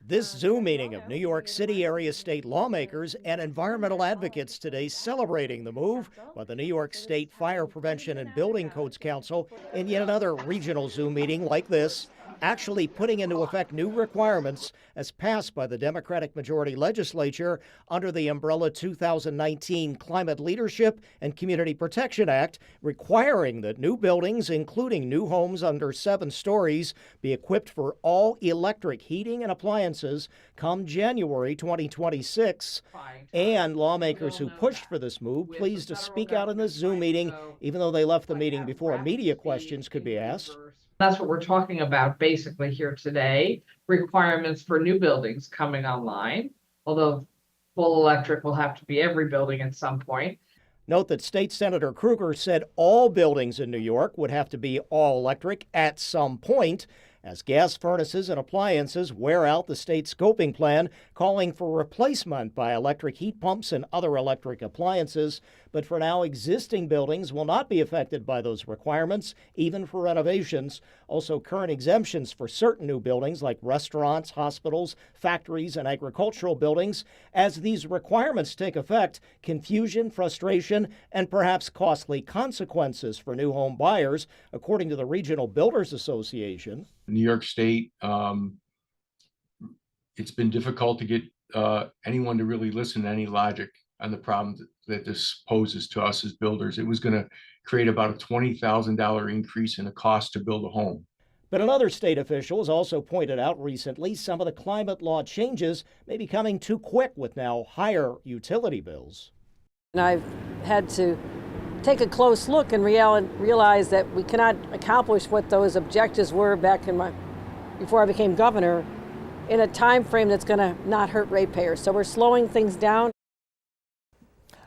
This Zoom meeting of New York City area state lawmakers and environmental advocates today celebrating the move by the New York State Fire Prevention and Building Codes Council in yet another regional Zoom meeting like this, actually putting into effect new requirements as passed by the Democratic majority legislature under the umbrella 2019 Climate Leadership and Community Protection Act, requiring that new buildings, including new homes under 7 stories, be equipped for all electric heating and appliances come January 2026. And lawmakers who pushed for this move pleased to speak out in this Zoom meeting, even though they left the meeting before media questions could be asked. That's what we're talking about basically here today. Requirements for new buildings coming online, although full electric will have to be every building at some point. Note that State Senator Krueger said all buildings in New York would have to be all electric at some point, as gas furnaces and appliances wear out the state scoping plan, calling for replacement by electric heat pumps and other electric appliances. But for now, existing buildings will not be affected by those requirements, even for renovations. Also, current exemptions for certain new buildings like restaurants, hospitals, factories, and agricultural buildings. As these requirements take effect, confusion, frustration, and perhaps costly consequences for new home buyers, according to the Regional Builders Association. New York State, it's been difficult to get anyone to really listen to any logic on the problem that this poses to us as builders. It was going to create about a $20,000 increase in the cost to build a home. But another state officials also pointed out recently some of the climate law changes may be coming too quick with now higher utility bills. And I've had to take a close look and realize that we cannot accomplish what those objectives were back in before I became governor in a time frame that's going to not hurt ratepayers. So we're slowing things down.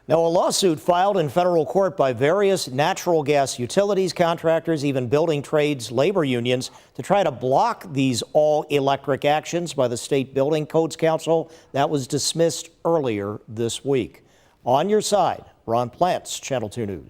Now, a lawsuit filed in federal court by various natural gas utilities contractors, even building trades, labor unions, to try to block these all-electric actions by the State Building Codes Council, that was dismissed earlier this week. On your side, Ron Plants, Channel 2 News.